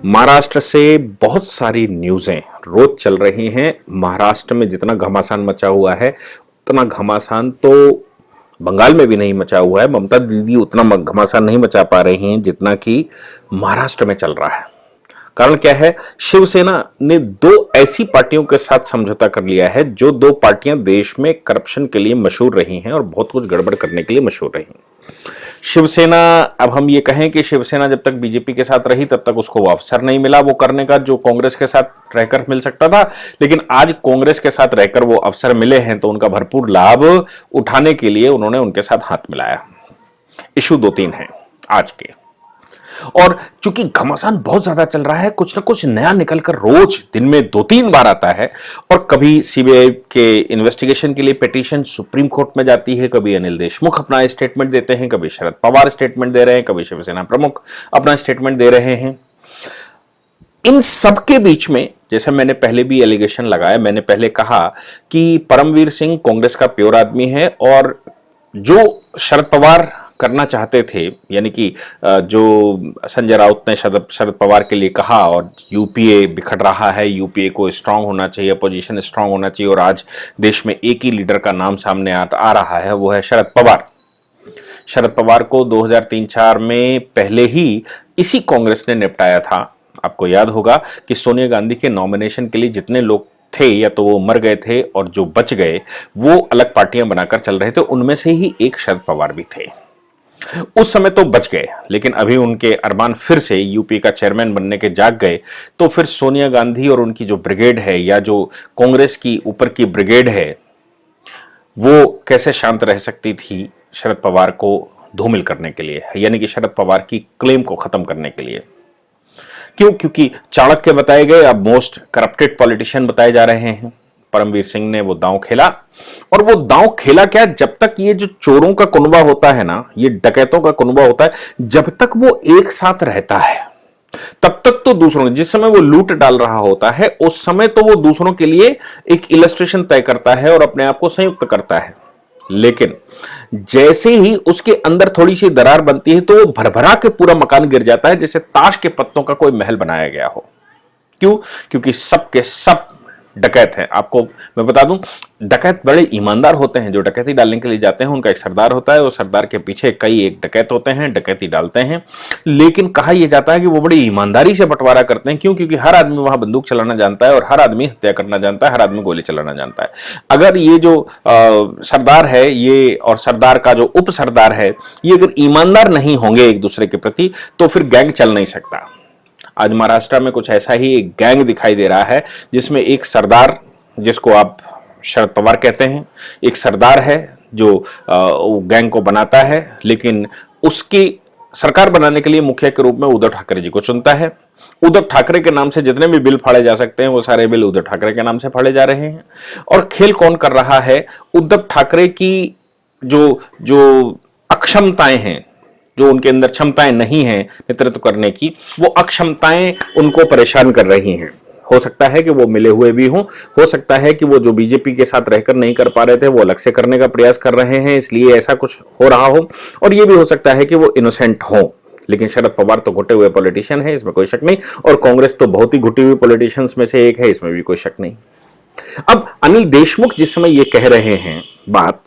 महाराष्ट्र से बहुत सारी न्यूज़ें रोज चल रही हैं। महाराष्ट्र में जितना घमासान मचा हुआ है उतना घमासान तो बंगाल में भी नहीं मचा हुआ है। ममता दीदी उतना घमासान नहीं मचा पा रही हैं जितना कि महाराष्ट्र में चल रहा है। कारण क्या है? शिवसेना ने दो ऐसी पार्टियों के साथ समझौता कर लिया है जो दो पार्टियां देश में करप्शन के लिए मशहूर रही हैं और बहुत कुछ गड़बड़ करने के लिए मशहूर रही हैं। शिवसेना, अब हम ये कहें कि शिवसेना जब तक बीजेपी के साथ रही तब तक उसको वो अवसर नहीं मिला वो करने का जो कांग्रेस के साथ रहकर मिल सकता था, लेकिन आज कांग्रेस के साथ रहकर वो अवसर मिले हैं तो उनका भरपूर लाभ उठाने के लिए उन्होंने उनके साथ हाथ मिलाया। इशू दो तीन हैं आज के, और चूंकि घमासान बहुत ज्यादा चल रहा है, कुछ ना कुछ नया निकलकर रोज दिन में दो तीन बार आता है। और कभी सीबीआई के इन्वेस्टिगेशन के लिए पिटीशन सुप्रीम कोर्ट में जाती है, कभी अनिल देशमुख अपना स्टेटमेंट देते हैं, कभी शरद पवार स्टेटमेंट दे रहे हैं, कभी शिवसेना प्रमुख अपना स्टेटमेंट दे रहे हैं। इन सबके बीच में, जैसे मैंने पहले भी एलिगेशन लगाया, मैंने पहले कहा कि परमवीर सिंह कांग्रेस का प्योर आदमी है और जो शरद पवार करना चाहते थे, यानी कि जो संजय राउत ने शरद पवार के लिए कहा, और यूपीए बिखर रहा है, यूपीए को स्ट्रांग होना चाहिए, अपोजिशन स्ट्रांग होना चाहिए, और आज देश में एक ही लीडर का नाम सामने आ रहा है, वो है शरद पवार। शरद पवार को 2003-04 में पहले ही इसी कांग्रेस ने निपटाया था। आपको याद होगा कि सोनिया गांधी के नॉमिनेशन के लिए जितने लोग थे या तो वो मर गए थे और जो बच गए वो अलग पार्टियां बनाकर चल रहे थे, उनमें से ही एक शरद पवार भी थे। उस समय तो बच गए, लेकिन अभी उनके अरमान फिर से यूपी का चेयरमैन बनने के जाग गए, तो फिर सोनिया गांधी और उनकी जो ब्रिगेड है या जो कांग्रेस की ऊपर की ब्रिगेड है वो कैसे शांत रह सकती थी शरद पवार को धूमिल करने के लिए, यानी कि शरद पवार की क्लेम को खत्म करने के लिए। क्यों? क्योंकि चाणक्य बताए गए, अब मोस्ट करप्टेड पॉलिटिशियन बताए जा रहे हैं। परमवीर सिंह ने वो दांव खेला, और वो दांव खेला क्या, जब तक ये जो चोरों का कुनबा होता है ना, ये डकैतों का कुनबा होता है, जब तक वो एक साथ रहता है तब तक तो दूसरों, जिस समय वो लूट डाल रहा होता है उस समय तो वो दूसरों के लिए एक इलस्ट्रेशन तय करता है और अपने आप को संयुक्त करता है। लेकिन जैसे ही उसके अंदर थोड़ी सी दरार बनती है तो वो भरभरा के पूरा मकान गिर जाता है, जैसे ताश के पत्तों का कोई महल बनाया गया हो। क्यों? क्योंकि सबके सब डकैत हैं। आपको मैं बता दूं, डकैत बड़े ईमानदार होते हैं। जो डकैती डालने के लिए जाते हैं उनका एक सरदार होता है, और सरदार के पीछे कई एक डकैत होते हैं, डकैती डालते हैं। लेकिन कहा यह जाता है कि वो बड़ी ईमानदारी से बंटवारा करते हैं। क्यों? क्योंकि हर आदमी वहां बंदूक चलाना जानता है, और हर आदमी हत्या करना जानता है, हर आदमी गोली चलाना जानता है। अगर ये जो सरदार है ये और सरदार का जो उप सरदार है, ये अगर ईमानदार नहीं होंगे एक दूसरे के प्रति तो फिर गैंग चल नहीं सकता। आज महाराष्ट्र में कुछ ऐसा ही एक गैंग दिखाई दे रहा है, जिसमें एक सरदार, जिसको आप शरद पवार कहते हैं, एक सरदार है जो गैंग को बनाता है, लेकिन उसकी सरकार बनाने के लिए मुखिया के रूप में उद्धव ठाकरे जी को चुनता है। उद्धव ठाकरे के नाम से जितने भी बिल फाड़े जा सकते हैं वो सारे बिल उद्धव ठाकरे के नाम से फाड़े जा रहे हैं। और खेल कौन कर रहा है? उद्धव ठाकरे की जो जो अक्षमताएं हैं, जो उनके अंदर क्षमताएं नहीं हैं नेतृत्व करने की, वो अक्षमताएं उनको परेशान कर रही हैं। हो सकता है कि वो मिले हुए भी हों, हो सकता है कि वो जो बीजेपी के साथ रहकर नहीं कर पा रहे थे वो अलग से करने का प्रयास कर रहे हैं, इसलिए ऐसा कुछ हो रहा हो। और ये भी हो सकता है कि वो इनोसेंट हो। लेकिन शरद पवार तो घुटे हुए पॉलिटिशियन है, इसमें कोई शक नहीं, और कांग्रेस तो बहुत ही घुटी हुई पॉलिटिशियंस में से एक है, इसमें भी कोई शक नहीं। अब अनिल देशमुख जिस समय ये कह रहे हैं बात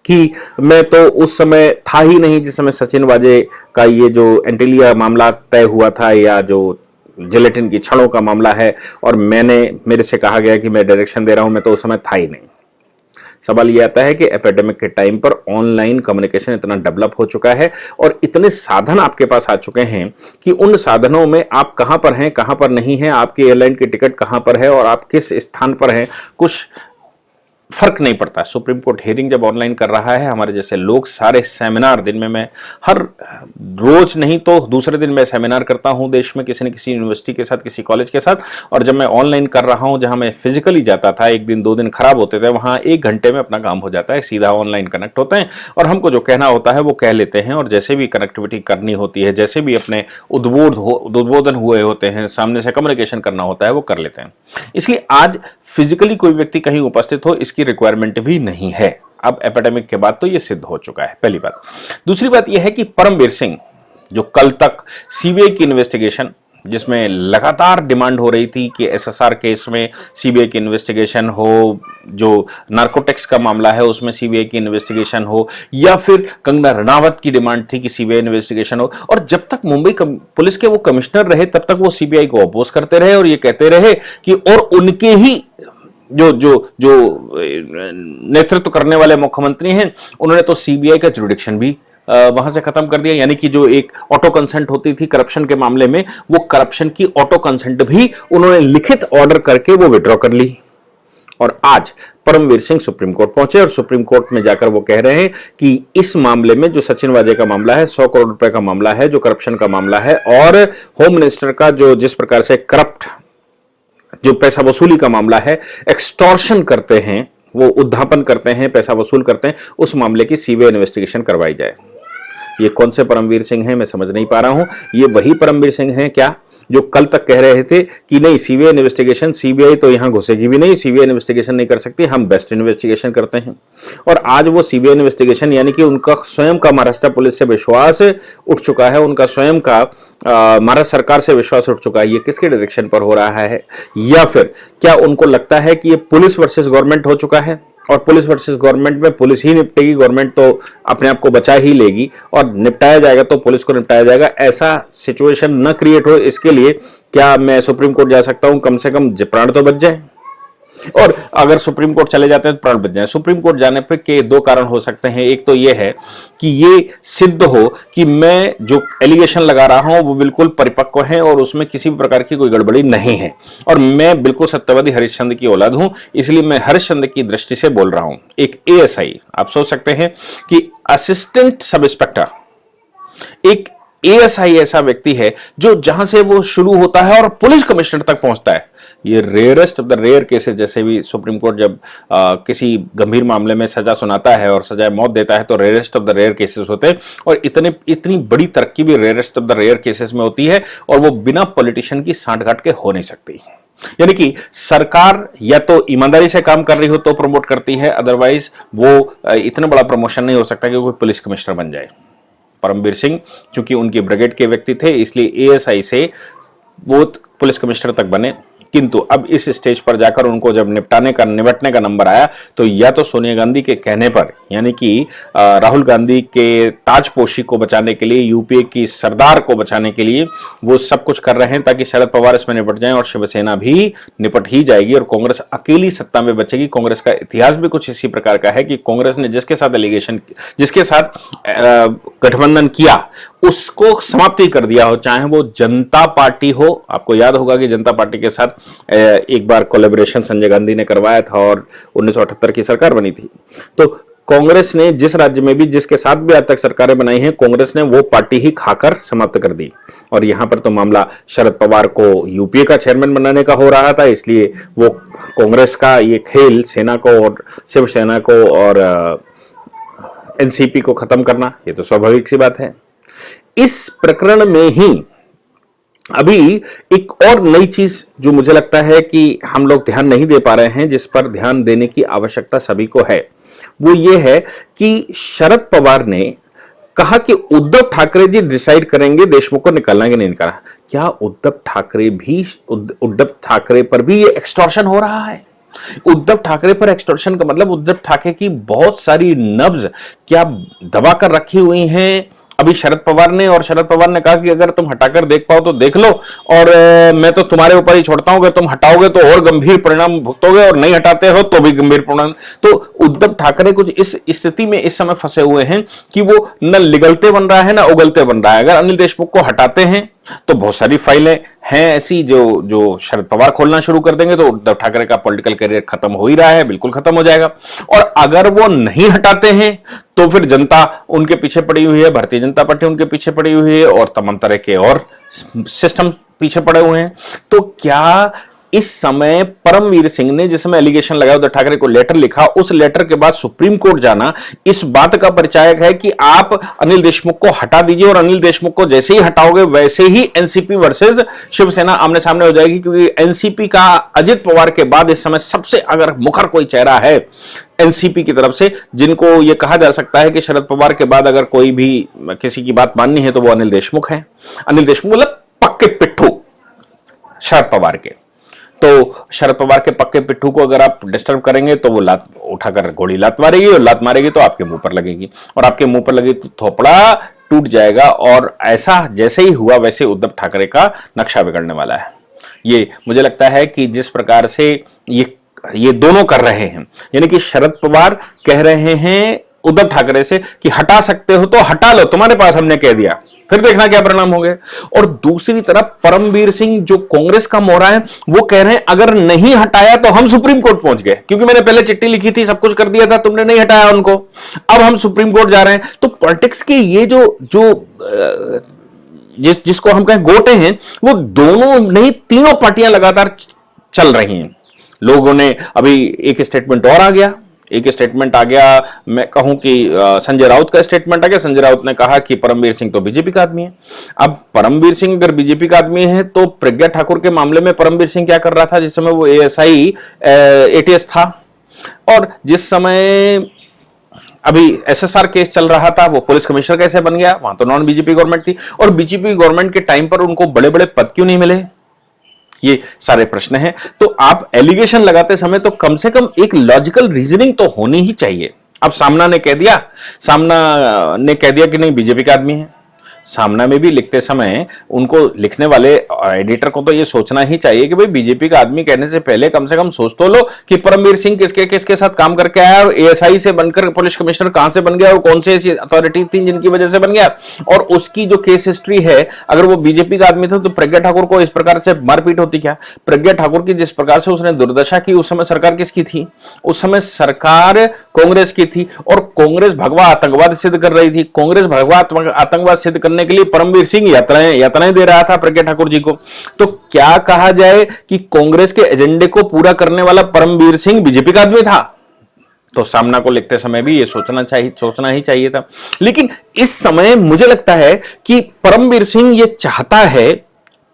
कि मैं तो उस समय था ही नहीं जिस समय सचिन वाजे का ये जो एंटीलिया मामला तय हुआ था, या जो जिलेटिन की छड़ों का मामला है, और मेरे से कहा गया कि मैं डायरेक्शन दे रहा हूं, मैं तो उस समय था ही नहीं। सवाल ये आता है कि एपिडेमिक के टाइम पर ऑनलाइन कम्युनिकेशन इतना डेवलप हो चुका है और इतने साधन आपके पास आ चुके हैं कि उन साधनों में आप कहां पर हैं, कहां पर नहीं हैं, आपकी एयरलाइन की टिकट कहां पर है और आप किस स्थान पर हैं, कुछ फर्क नहीं पड़ता। सुप्रीम कोर्ट हियरिंग जब ऑनलाइन कर रहा है, हमारे जैसे लोग सारे सेमिनार, दिन में मैं हर रोज नहीं तो दूसरे दिन मैं सेमिनार करता हूं देश में किसी न किसी यूनिवर्सिटी के साथ, किसी कॉलेज के साथ, और जब मैं ऑनलाइन कर रहा हूं, जहां मैं फिजिकली जाता था, एक दिन दो दिन खराब होते थे, वहां 1 घंटे में अपना काम हो जाता है, सीधा ऑनलाइन कनेक्ट होते हैं और हमको जो कहना होता है वो कह लेते हैं, और जैसे भी कनेक्टिविटी करनी होती है, जैसे भी अपने उद्बोधन हुए होते हैं, सामने से कम्युनिकेशन करना होता है, वो कर लेते हैं। इसलिए आज फिजिकली कोई व्यक्ति कहीं उपस्थित हो इसकी रिक्वायरमेंट भी नहीं है। अब एपिडेमिक के बाद तो यह सिद्ध हो चुका है, पहली बात। दूसरी बात यह है कि परमवीर सिंह जो कल तक सीबीआई की इन्वेस्टिगेशन जिसमें लगातार डिमांड हो रही थी कि एसएसआर केस में सीबीआई की इन्वेस्टिगेशन हो, जो नार्कोटिक्स का मामला है उसमें सीबीआई की इन्वेस्टिगेशन हो, या फिर कंगना रनावत की डिमांड थी कि सीबीआई इन्वेस्टिगेशन हो। और जब तक मुंबई पुलिस के वो कमिश्नर रहे तब तक वो सीबीआई को अपोज करते रहे और ये कहते रहे कि और उनके ही जो जो जो नेतृत्व करने वाले मुख्यमंत्री हैं उन्होंने तो सीबीआई का जुरिडिक्शन भी वहां से खत्म कर दिया। यानी कि जो एक ऑटो कंसेंट होती थी करप्शन के मामले में, वो करप्शन की ऑटो कंसेंट भी उन्होंने लिखित ऑर्डर करके वो विड्रॉ कर ली। और आज परमवीर सिंह सुप्रीम कोर्ट पहुंचे और सुप्रीम कोर्ट में जाकर वो कह रहे हैं कि इस मामले में जो सचिन वाजे का मामला है, 100 करोड़ रुपए का मामला है, जो करप्शन का मामला है, और होम मिनिस्टर का जो जिस प्रकार से करप्ट जो पैसा वसूली का मामला है, एक्सटॉर्शन करते हैं, वो उद्धापन करते हैं, पैसा वसूल करते हैं, उस मामले की सीबीआई इन्वेस्टिगेशन करवाई जाए। ये कौन से परमवीर सिंह हैं मैं समझ नहीं पा रहा हूं। ये वही परमवीर सिंह हैं क्या जो कल तक कह रहे थे कि नहीं सीबीआई इन्वेस्टिगेशन, सीबीआई तो यहां घुसेगी भी नहीं, सीबीआई इन्वेस्टिगेशन नहीं कर सकती, हम बेस्ट इन्वेस्टिगेशन करते हैं। और आज वो सीबीआई इन्वेस्टिगेशन, यानी कि उनका स्वयं का महाराष्ट्र पुलिस से विश्वास उठ चुका है, उनका स्वयं का महाराष्ट्र सरकार से विश्वास उठ चुका है। ये किसके डायरेक्शन पर हो रहा है? या फिर क्या उनको लगता है कि ये पुलिस वर्सेस गवर्नमेंट हो चुका है और पुलिस वर्सेस गवर्नमेंट में पुलिस ही निपटेगी, गवर्नमेंट तो अपने आप को बचा ही लेगी, और निपटाया जाएगा तो पुलिस को निपटाया जाएगा, ऐसा सिचुएशन न क्रिएट हो, इसके लिए क्या मैं सुप्रीम कोर्ट जा सकता हूं? कम से कम प्राण तो बच जाए। और अगर सुप्रीम कोर्ट चले जाते हैं तो प्राण बच जाए। सुप्रीम कोर्ट जाने पर के दो कारण हो सकते हैं। एक तो यह है कि ये सिद्ध हो कि मैं जो एलिगेशन लगा रहा हूं वो बिल्कुल परिपक्व है और उसमें किसी भी प्रकार की कोई गड़बड़ी नहीं है, और मैं बिल्कुल सत्यवादी हरिश्चंद्र की औलाद हूं, इसलिए मैं हरिश्चंद्र की दृष्टि से बोल रहा हूं। एक एएसआई, आप सोच सकते हैं कि असिस्टेंट सब इंस्पेक्टर, एक एएसआई ऐसा व्यक्ति है जो जहां से वो शुरू होता है और पुलिस कमिश्नर तक पहुंचता है। ये rarest of the rare cases, जैसे भी सुप्रीम कोर्ट जब किसी गंभीर मामले में सजा सुनाता है और सजाए मौत देता है तो rarest of the rare cases होते हैं, और इतनी बड़ी तरक्की भी rarest of the rare cases में होती है, और वो बिना पॉलिटिशियन की सांठगांठ के हो नहीं सकती। यानी कि सरकार या तो ईमानदारी से काम कर रही हो तो प्रमोट करती है, अदरवाइज वो इतना बड़ा प्रमोशन नहीं हो सकता कि कोई पुलिस कमिश्नर बन जाए। परमवीर सिंह चूंकि उनकी ब्रिगेड के व्यक्ति थे, इसलिए एएसआई से वो पुलिस कमिश्नर तक बने, किंतु अब इस स्टेज पर जाकर उनको जब निपटने का नंबर आया तो या तो सोनिया गांधी के कहने पर, यानी कि राहुल गांधी के ताजपोशी को बचाने के लिए, यूपीए की सरदार को बचाने के लिए वो सब कुछ कर रहे हैं ताकि शरद पवार इसमें निपट जाएं और शिवसेना भी निपट ही जाएगी और कांग्रेस अकेली सत्ता में बचेगी। कांग्रेस का इतिहास भी कुछ इसी प्रकार का है कि कांग्रेस ने जिसके साथ गठबंधन किया उसको समाप्ति कर दिया हो, चाहे वो जनता पार्टी हो। आपको याद होगा कि जनता पार्टी के साथ एक बार कोलैबोरेशन संजय गांधी ने करवाया था और 1978 की सरकार बनी थी। तो कांग्रेस ने जिस राज्य में भी, जिसके साथ भी आज तक सरकारें बनाई हैं, कांग्रेस ने वो पार्टी ही खाकर समाप्त कर दी। और यहां पर तो मामला शरद पवार को यूपीए का चेयरमैन बनाने का हो रहा था, इसलिए वो कांग्रेस का ये खेल सेना को और शिवसेना को और एनसीपी को खत्म करना, ये तो स्वाभाविक सी बात है। इस प्रकरण में ही अभी एक और नई चीज जो मुझे लगता है कि हम लोग ध्यान नहीं दे पा रहे हैं, जिस पर ध्यान देने की आवश्यकता सभी को है, वो ये है कि शरद पवार ने कहा कि उद्धव ठाकरे जी डिसाइड करेंगे देशमुख को निकालना कि नहीं निकालना। क्या उद्धव ठाकरे पर भी ये एक्सटॉर्शन हो रहा है? उद्धव ठाकरे पर एक्सटॉर्शन का मतलब उद्धव ठाकरे की बहुत सारी नब्ज क्या दबा कर रखी हुई हैं अभी शरद पवार ने, और शरद पवार ने कहा कि अगर तुम हटाकर देख पाओ तो देख लो, और मैं तो तुम्हारे ऊपर ही छोड़ता हूं, अगर तुम हटाओगे तो और गंभीर परिणाम भुगतोगे और नहीं हटाते हो तो भी गंभीर परिणाम। तो उद्धव ठाकरे कुछ इस स्थिति में इस समय फंसे हुए हैं कि वो न निगलते बन रहा है न उगलते बन रहा है। अगर अनिल देशमुख को हटाते हैं तो बहुत सारी फाइलें हैं ऐसी जो शरद पवार खोलना शुरू कर देंगे, तो उद्धव ठाकरे का पॉलिटिकल करियर खत्म हो ही रहा है, बिल्कुल खत्म हो जाएगा। और अगर वो नहीं हटाते हैं तो फिर जनता उनके पीछे पड़ी हुई है, भारतीय जनता पार्टी उनके पीछे पड़ी हुई है और तमाम तरह के और सिस्टम पीछे पड़े हुए हैं। तो क्या इस समय परमवीर सिंह ने जिस समय एलिगेशन लगाया, उद्धव ठाकरे को लेटर लिखा, उस लेटर के बाद सुप्रीम कोर्ट जाना इस बात का परिचायक है कि आप अनिल देशमुख को हटा दीजिए, और अनिल देशमुख को जैसे ही हटाओगे वैसे ही एनसीपी वर्सेस शिवसेना आमने सामने हो जाएगी, क्योंकि एनसीपी का अजित पवार के बाद इस समय सबसे अगर मुखर कोई चेहरा है एनसीपी की तरफ से, जिनको यह कहा जा सकता है कि शरद पवार के बाद अगर कोई भी किसी की बात माननी है तो वो अनिल देशमुख है। अनिल देशमुख मतलब पक्के पिट्ठू, शरद पवार के। तो शरद पवार के पक्के पिट्ठू को अगर आप डिस्टर्ब करेंगे तो वो लात उठाकर घोड़ी लात मारेगी, और लात मारेगी तो आपके मुंह पर लगेगी, और आपके मुंह पर लगेगी तो थोपड़ा टूट जाएगा। और ऐसा जैसे ही हुआ वैसे उद्धव ठाकरे का नक्शा बिगड़ने वाला है। ये मुझे लगता है कि जिस प्रकार से ये दोनों कर रहे हैं, यानी कि शरद पवार कह रहे हैं उद्धव ठाकरे से कि हटा सकते हो तो हटा लो, तुम्हारे पास हमने कह दिया, फिर देखना क्या परिणाम होंगे। और दूसरी तरफ परमवीर सिंह जो कांग्रेस का मोहरा है, वो कह रहे हैं अगर नहीं हटाया तो हम सुप्रीम कोर्ट पहुंच गए, क्योंकि मैंने पहले चिट्ठी लिखी थी, सब कुछ कर दिया था, तुमने नहीं हटाया उनको, अब हम सुप्रीम कोर्ट जा रहे हैं। तो पॉलिटिक्स के ये जिसको हम कहें गोटे हैं, वो दोनों नहीं तीनों पार्टियां लगातार चल रही हैं। लोगों ने अभी एक स्टेटमेंट और आ गया, मैं कहूं कि संजय राउत का स्टेटमेंट आ गया। संजय राउत ने कहा कि परमवीर सिंह तो बीजेपी का आदमी है। अब परमवीर सिंह अगर बीजेपी का आदमी है तो प्रज्ञा ठाकुर के मामले में परमवीर सिंह क्या कर रहा था जिस समय वो एएसआई एटीएस था, और जिस समय अभी एसएसआर केस चल रहा था वो पुलिस कमिश्नर कैसे बन गया? वहां तो नॉन बीजेपी गवर्नमेंट थी, और बीजेपी गवर्नमेंट के टाइम पर उनको बड़े बड़े पद क्यों नहीं मिले? ये सारे प्रश्न हैं। तो आप एलिगेशन लगाते समय तो कम से कम एक लॉजिकल रीजनिंग तो होनी ही चाहिए। अब सामना ने कह दिया कि नहीं बीजेपी का आदमी है। सामना में भी लिखते समय उनको, लिखने वाले एडिटर को तो ये सोचना ही चाहिए कि भाई बीजेपी का आदमी कहने से पहले कम से कम सोच तो लो कि परमवीर सिंह किसके किसके साथ काम करके आया, और एएसआई से बनकर पुलिस कमिश्नर कहां से बन गया, और कौन से ऐसी अथॉरिटी थी जिनकी वजह से बन गया, और उसकी जो केस हिस्ट्री है। अगर वो बीजेपी का आदमी था तो प्रज्ञा ठाकुर को इस प्रकार से मारपीट होती क्या? प्रज्ञा ठाकुर की जिस प्रकार से उसने दुर्दशा की, उस समय सरकार किसकी थी? उस समय सरकार कांग्रेस की थी, और कांग्रेस भगवा आतंकवाद सिद्ध कर रही थी। कांग्रेस भगवा आतंकवाद सिद्ध करने के लिए परमवीर सिंह यातनाएं दे रहा था प्रज्ञा ठाकुर जी को। तो क्या कहा जाए कि कांग्रेस के एजेंडे को पूरा करने वाला परमवीर सिंह बीजेपी का आदमी था? तो सामना को लिखते समय भी ये सोचना ही चाहिए था। लेकिन इस समय मुझे लगता है कि परमवीर सिंह ये चाहता है,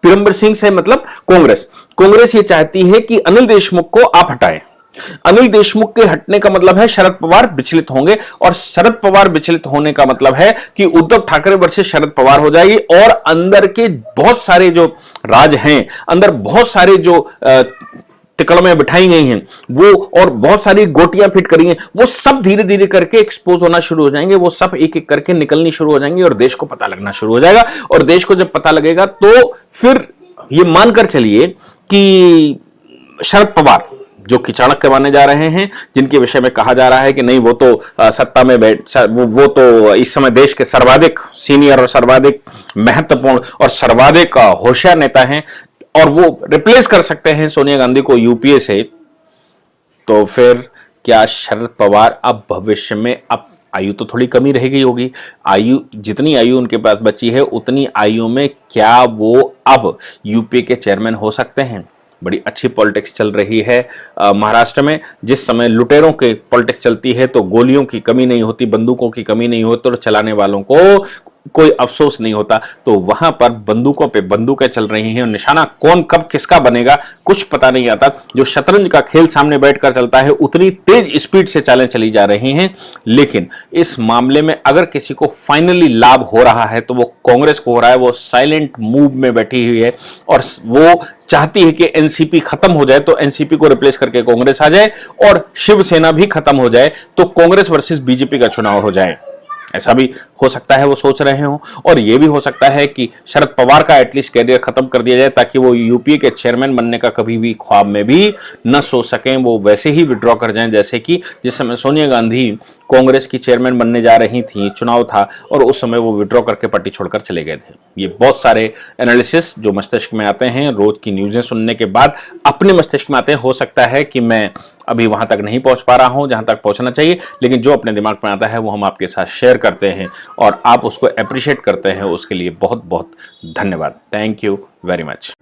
परमवीर सिंह से मतलब कांग्रेस ये चाहती है कि अनिल देशमुख को आप हटाएं। अनिल देशमुख के हटने का मतलब है शरद पवार विचलित होंगे, और शरद पवार विचलित होने का मतलब है कि उद्धव ठाकरे वर्सेस शरद पवार हो जाएगी, और अंदर के बहुत सारे जो राज हैं, अंदर बहुत सारे जो टिकड़में बिठाई गई हैं वो, और बहुत सारी गोटियां फिट करी हैं, वो सब धीरे धीरे करके एक्सपोज होना शुरू हो जाएंगे। वो सब एक एक करके निकलनी शुरू हो जाएंगे, और देश को पता लगना शुरू हो जाएगा। और देश को जब पता लगेगा तो फिर ये मानकर चलिए कि शरद पवार जो कि चाणक्य माने जा रहे हैं, जिनके विषय में कहा जा रहा है कि नहीं वो तो सत्ता में वो तो इस समय देश के सर्वाधिक सीनियर और सर्वाधिक महत्वपूर्ण और सर्वाधिक होशियार नेता हैं, और वो रिप्लेस कर सकते हैं सोनिया गांधी को यूपीए से। तो फिर क्या शरद पवार अब भविष्य में, अब आयु तो थोड़ी कमी रह गई होगी, जितनी आयु उनके पास बची है उतनी आयु में क्या वो अब यूपीए के चेयरमैन हो सकते हैं? बड़ी अच्छी पॉलिटिक्स चल रही है महाराष्ट्र में। जिस समय लुटेरों के पॉलिटिक्स चलती है तो गोलियों की कमी नहीं होती, बंदूकों की कमी नहीं होती, और चलाने वालों को कोई अफसोस नहीं होता। तो वहां पर बंदूकों पे बंदूकें चल रही हैं, और निशाना कौन कब किसका बनेगा कुछ पता नहीं आता। जो शतरंज का खेल सामने बैठकर चलता है उतनी तेज स्पीड से चालें चली जा रही हैं। लेकिन इस मामले में अगर किसी को फाइनली लाभ हो रहा है तो वो कांग्रेस को हो रहा है। वो साइलेंट मूव में बैठी हुई है, और वो चाहती है कि एनसीपी खत्म हो जाए तो एनसीपी को रिप्लेस करके कांग्रेस आ जाए, और शिवसेना भी खत्म हो जाए तो कांग्रेस वर्सेस बीजेपी का चुनाव हो जाए। ऐसा भी हो सकता है वो सोच रहे हो, और ये भी हो सकता है कि शरद पवार का एटलीस्ट कैरियर खत्म कर दिया जाए, ताकि वो यूपीए के चेयरमैन बनने का कभी भी ख्वाब में भी न सोच सकें। वो वैसे ही विड्रॉ कर जाएं जैसे कि जिस समय सोनिया गांधी कांग्रेस की चेयरमैन बनने जा रही थी, चुनाव था, और उस समय वो विड्रॉ करके पार्टी छोड़कर चले गए थे। ये बहुत सारे एनालिसिस जो मस्तिष्क में आते हैं रोज की न्यूज़ें सुनने के बाद अपने मस्तिष्क में आते हैं। हो सकता है कि मैं अभी वहां तक नहीं पहुंच पा रहा हूं जहां तक पहुंचना चाहिए, लेकिन जो अपने दिमाग में आता है वो हम आपके साथ शेयर करते हैं, और आप उसको अप्रिशिएट करते हैं। उसके लिए बहुत बहुत धन्यवाद। Thank you very much.